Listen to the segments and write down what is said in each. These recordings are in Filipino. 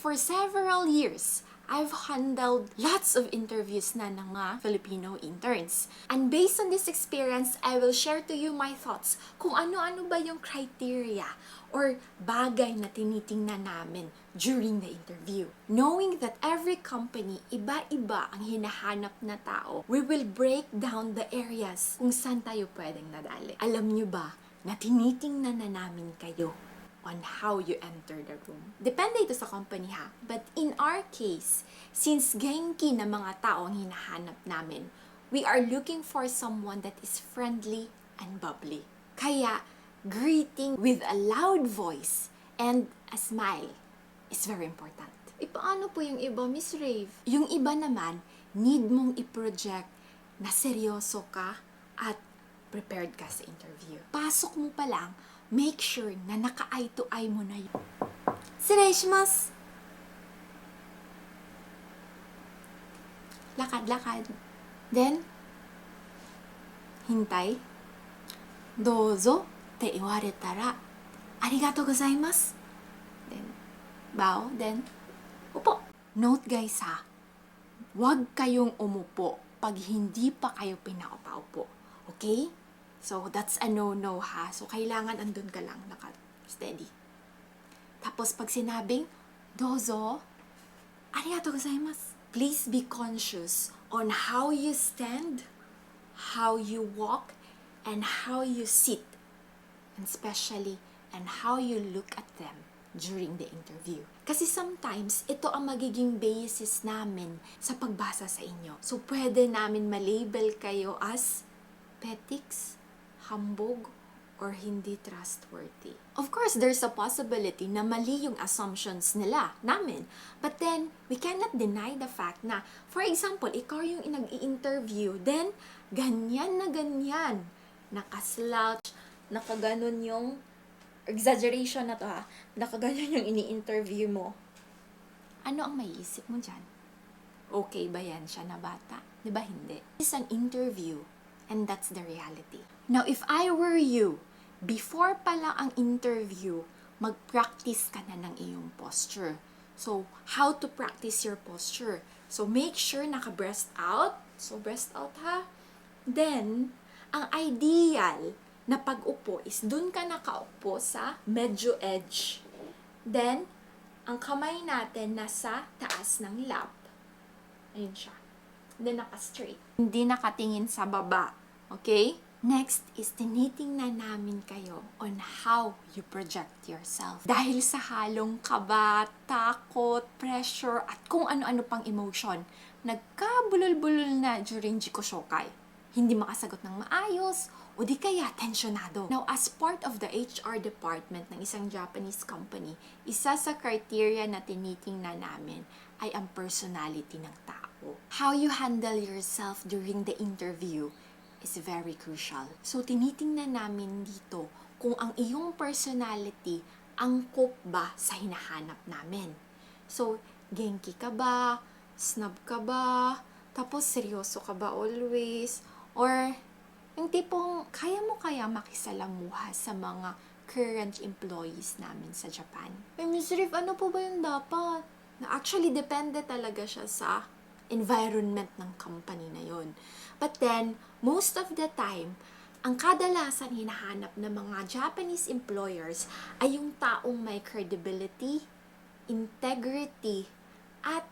For several years, I've handled lots of interviews na ng mga Filipino interns. And based on this experience, I will share to you my thoughts kung ano-ano ba yung criteria or bagay na tinitingnan namin during the interview. Knowing that every company, iba-iba ang hinahanap na tao, we will break down the areas kung saan tayo pwedeng nadali. Alam nyo ba na tinitingnan na namin kayo on how you enter the room. Depende ito sa company ha. But in our case, since Genki na mga tao ang hinahanap namin, we are looking for someone that is friendly and bubbly. Kaya, greeting with a loud voice and a smile is very important. Paano po yung iba, Miss Rave? Yung iba naman, need mong i-project na seryoso ka at prepared ka sa interview. Pasok mo pa lang, make sure na naka-eye to eye mo na yun. Sireshmas! Lakad-lakad. Then, hintay. Dozo te iwaretara, arigatou gozaimasu. Then, bow. Then, upo. Note guys ha, huwag kayong umupo pag hindi pa kayo pinakapaupo. Okay? So, that's a no-no ha. So, kailangan andun ka lang, naka-steady. Tapos, pag sinabing, dozo, arigatou gozaimasu. Please be conscious on how you stand, how you walk, and how you sit. And especially, and how you look at them during the interview. Kasi sometimes, ito ang magiging basis namin sa pagbasa sa inyo. So, pwede namin malabel kayo as petiks, hambog, or hindi trustworthy. Of course, there's a possibility na mali yung assumptions nila, namin. But then, we cannot deny the fact na, for example, ikaw yung nag-i-interview, then, ganyan na ganyan, nakaslouch, nakaganon yung, exaggeration na to ha, nakaganyan yung ini-interview mo. Ano ang maiisip mo dyan? Okay ba yan siya na bata? Diba hindi? It's an interview. And that's the reality. Now, if I were you, before pala ang interview, mag-practice ka na ng iyong posture. So, how to practice your posture? So, make sure naka-breast out. So, breast out ha. Then, ang ideal na pag-upo is dun ka nakaupo sa medyo edge. Then, ang kamay natin nasa taas ng lap. Ayun siya. Then, naka-straight. Hindi nakatingin sa baba. Okay? Next is tinitingnan namin kayo on how you project yourself. Dahil sa halong kaba, takot, pressure, at kung ano-ano pang emotion, nagkabulol-bulol na during Jikoshokai. Hindi makasagot ng maayos, o di kaya tensyonado. Now, as part of the HR department ng isang Japanese company, isa sa criteria na tinitingnan namin ay ang personality ng tao. How you handle yourself during the interview is very crucial. So, tinitingnan namin dito kung ang iyong personality angkop ba sa hinahanap namin. So, genki ka ba? Snob ka ba? Tapos, seryoso ka ba always? Or, yung tipong, kaya mo kaya makisalamuha sa mga current employees namin sa Japan? Miss Riff, ano po ba yung dapat? Actually, depende talaga siya sa environment ng company na yon. But then, most of the time, ang kadalasan hinahanap ng mga Japanese employers ay yung taong may credibility, integrity, at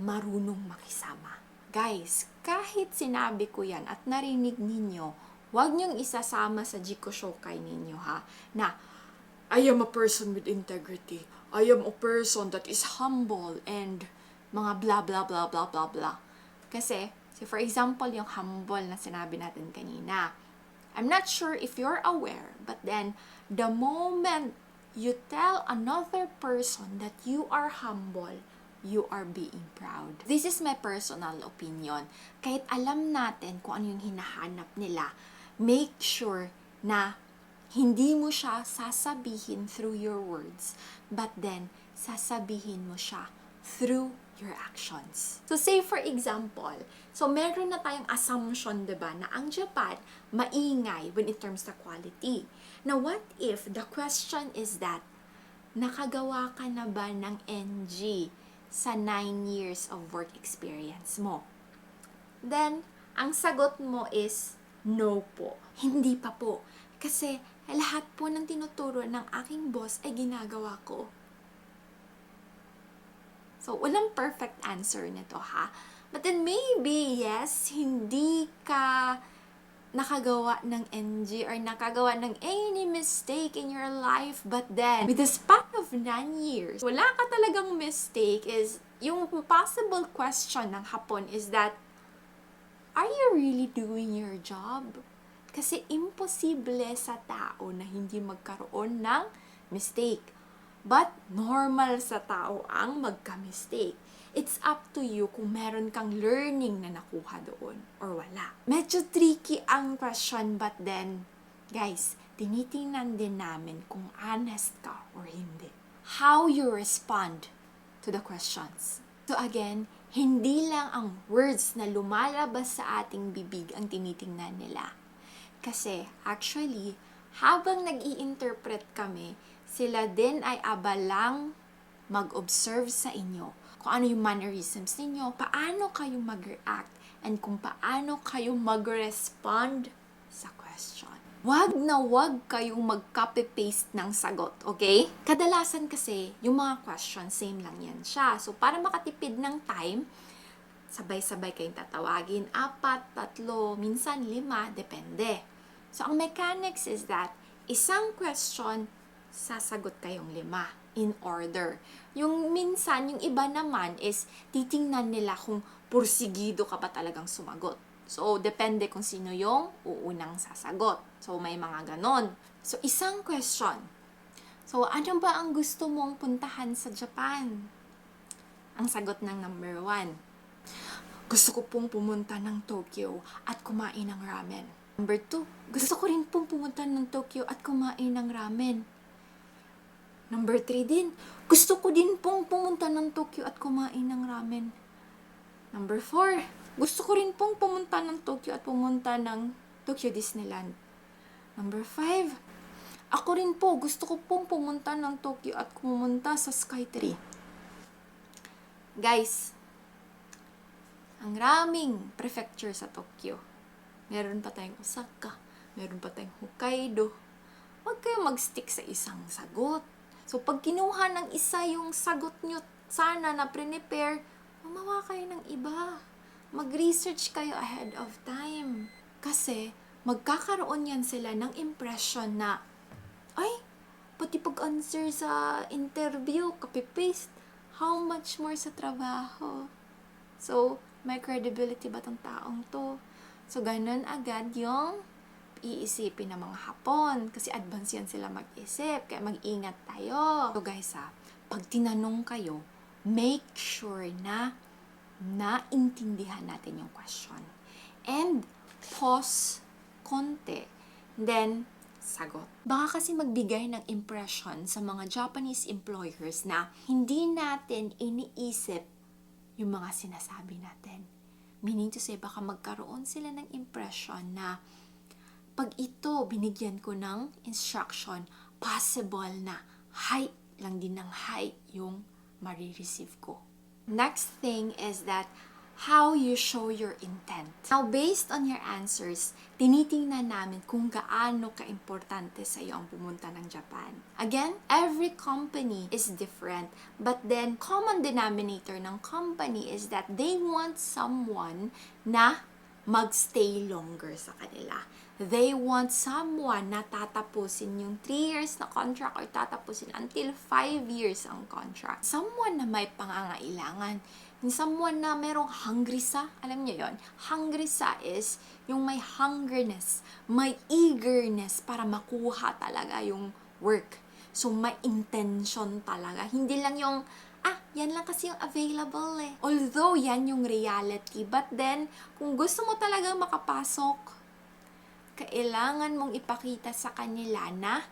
marunong makisama. Guys, kahit sinabi ko yan at narinig ninyo, huwag niyong isasama sa Jikoshokai ninyo ha, na I am a person with integrity, I am a person that is humble, and mga blah blah blah blah blah blah. Kasi, for example, yung humble na sinabi natin kanina, I'm not sure if you're aware, but then, the moment you tell another person that you are humble, you are being proud. This is my personal opinion. Kahit alam natin kung ano yung hinahanap nila, make sure na hindi mo siya sasabihin through your words, but then, sasabihin mo siya through your actions. So, say for example, so meron na tayong assumption, diba, na ang Japan, maingay when it terms to quality. Now, what if the question is that, nakagawa ka na ba ng NG sa 9 years of work experience mo? Then, ang sagot mo is, no po. Hindi pa po. Kasi lahat po ng tinuturo ng aking boss ay ginagawa ko. So, walang perfect answer nito ha. But then maybe, yes, hindi ka nakagawa ng NG or nakagawa ng any mistake in your life, but then with the span of 9 years, wala ka talagang mistake. Is yung possible question ng hapon is that, are you really doing your job? Kasi imposible sa tao na hindi magkaroon ng mistake. But normal sa tao ang magka-mistake. It's up to you kung meron kang learning na nakuha doon or wala. Medyo tricky ang question, but then, guys, tinitingnan din namin kung honest ka or hindi. How you respond to the questions. So again, hindi lang ang words na lumalabas sa ating bibig ang tinitingnan nila. Kasi actually, habang nag-i-interpret kami, sila din ay abalang mag-observe sa inyo kung ano yung mannerisms ninyo, paano kayo mag-react, and kung paano kayo mag-respond sa question. Wag na wag kayong mag-copy-paste ng sagot, okay? Kadalasan kasi, yung mga questions, same lang yan siya. So, para makatipid ng time, sabay-sabay kayong tatawagin, 4, 3, minsan 5, depende. So, ang mechanics is that, isang question, sasagot kayong 5 in order. Yung minsan, yung iba naman is titingnan nila kung pursigido ka ba talagang sumagot. So, depende kung sino yung uunang sasagot. So, may mga ganon. So, isang question. So, ano ba ang gusto mong puntahan sa Japan? Ang sagot ng number 1. Gusto ko pong pumunta ng Tokyo at kumain ng ramen. Number 2. Gusto ko rin pong pumunta ng Tokyo at kumain ng ramen. Number 3 din, gusto ko din pong pumunta ng Tokyo at kumain ng ramen. Number 4, gusto ko rin pong pumunta ng Tokyo at pumunta ng Tokyo Disneyland. Number 5, ako rin po, gusto ko pong pumunta ng Tokyo at pumunta sa Skytree. Guys, ang raming prefecture sa Tokyo. Meron pa tayong Osaka, meron pa tayong Hokkaido. Huwag kayo mag-stick sa isang sagot. So, pag kinuha ng isa yung sagot nyo, sana na prepare, gumawa kayo ng iba. Mag-research kayo ahead of time. Kasi, magkakaroon yan sila ng impression na, ay, pati pag-answer sa interview, copy-paste, how much more sa trabaho? So, may credibility ba tong taong to? So, ganun agad yung iisipin ng mga Hapon kasi advance yan sila mag-isip, kaya mag-ingat tayo. So guys pag tinanong kayo, make sure na naintindihan natin yung question. And pause konti, then sagot. Baka kasi magbigay ng impression sa mga Japanese employers na hindi natin iniisip yung mga sinasabi natin. Meaning to say, baka magkaroon sila ng impression na pag ito, binigyan ko ng instruction, possible na high lang din ng high yung marireceive ko. Next thing is that how you show your intent. Now, based on your answers, tinitingnan namin kung gaano ka-importante sa iyo ang pumunta ng Japan. Again, every company is different, but then common denominator ng company is that they want someone na magstay longer sa kanila. They want someone na tatapusin yung 3 years na contract or tatapusin until 5 years ang contract. Someone na may pangangailangan. Someone na merong hungry sa, alam niyo yon, hungry sa is yung may hungerness, may eagerness para makuha talaga yung work. So, may intention talaga. Hindi lang yung, yan lang kasi yung available eh. Although, yan yung reality. But then, kung gusto mo talagang makapasok, kailangan mong ipakita sa kanila na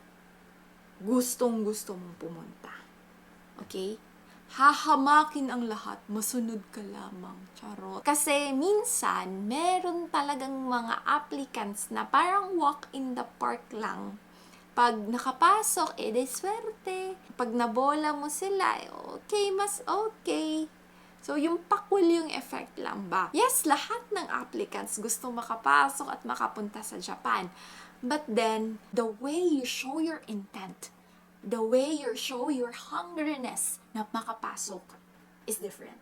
gustong-gusto mong pumunta. Okay? Hahamakin ang lahat, masunod ka lamang. Charot. Kasi minsan, meron talagang mga applicants na parang walk in the park lang. Pag nakapasok, de swerte. Pag nabola mo sila, okay, mas okay. So, yung pakul yung effect lang ba? Yes, lahat ng applicants gusto makapasok at makapunta sa Japan. But then, the way you show your intent, the way you show your hungriness na makapasok is different.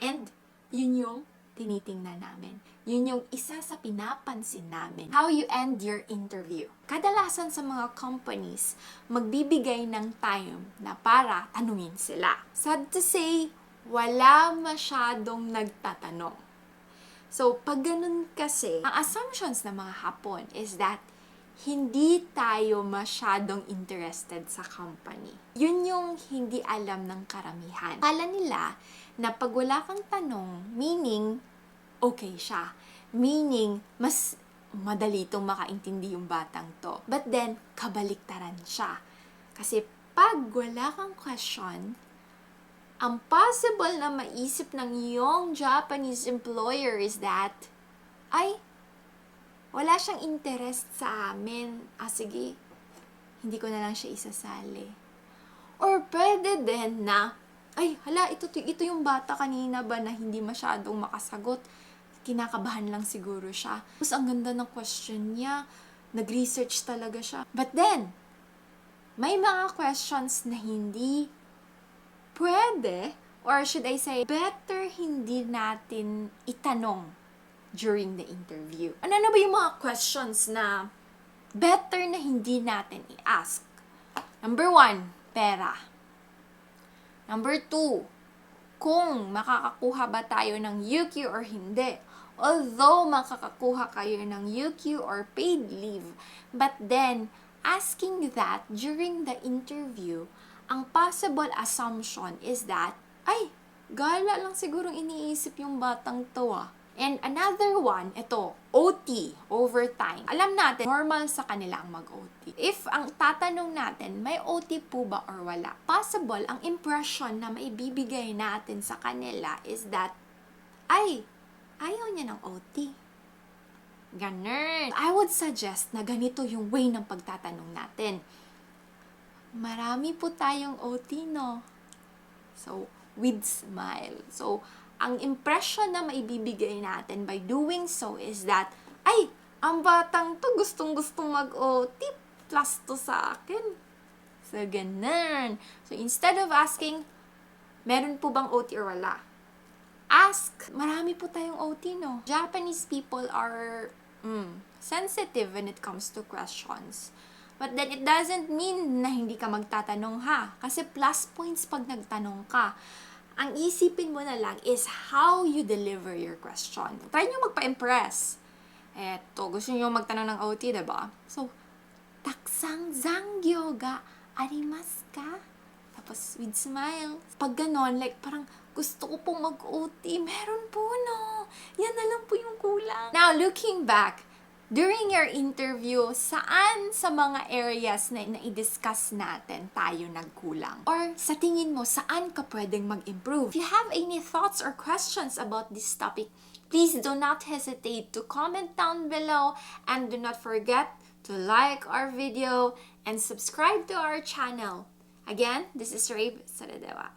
And, yun yung tinitingnan namin. Yun yung isa sa pinapansin namin. How you end your interview. Kadalasan sa mga companies, magbibigay ng time na para tanungin sila. Sad to say, wala masyadong nagtatanong. So, pag ganun kasi, ang assumptions ng mga Hapon is that hindi tayo masyadong interested sa company. Yun yung hindi alam ng karamihan. Akala nila na pag wala kang tanong, meaning okay siya. Meaning, mas madali itong makaintindi yung batang to. But then, kabaliktaran siya. Kasi pag wala kang question, ang possible na maisip ng iyong Japanese employer is that, ay, wala siyang interest sa amin. Sige, hindi ko na lang siya isasali. Or pwede din na, ay, hala, ito yung bata kanina ba na hindi masyadong makasagot. Kinakabahan lang siguro siya. Tapos ang ganda ng question niya. Nag-research talaga siya. But then, may mga questions na hindi pwede, or should I say, better hindi natin itanong during the interview. Ano ba yung mga questions na better na hindi natin i-ask? Number 1, pera. Number 2, kung makakakuha ba tayo ng UQ or hindi. Although makakakuha kayo ng UQ or paid leave, but then, asking that during the interview, ang possible assumption is that, ay, gala lang sigurong iniisip yung batang to And another one, ito, OT, overtime. Alam natin, normal sa kanila ang mag-OT. If ang tatanong natin, may OT po ba or wala? Possible, ang impression na maibibigay natin sa kanila is that, ay, ayaw niya ng OT. Ganun. I would suggest na ganito yung way ng pagtatanong natin. Marami po tayong OT, no? So, with smile. So, ang impression na maibibigay natin by doing so is that, ay, ang batang to gustong-gustong mag-OT, plus to sa akin. So, ganun. So, instead of asking, meron po bang OT or wala? Ask, marami po tayong OT, no? Japanese people are sensitive when it comes to questions. But then, it doesn't mean na hindi ka magtatanong ha. Kasi plus points pag nagtanong ka. Ang isipin mo na lang is how you deliver your question. Try nyo magpa-impress. Eto, gusto nyo magtanong ng OT, diba? So, taksang zanggyo ga arimasu ka? Tapos, with smile. Pag ganon, like, parang gusto ko pong mag-OT. Meron po, no? Yan na lang po yung kulang. Now, looking back, during your interview, saan sa mga areas na i-discuss natin tayo nagkulang? Or sa tingin mo, saan ka pwedeng mag-improve? If you have any thoughts or questions about this topic, please do not hesitate to comment down below and do not forget to like our video and subscribe to our channel. Again, this is Rabe Saradewa.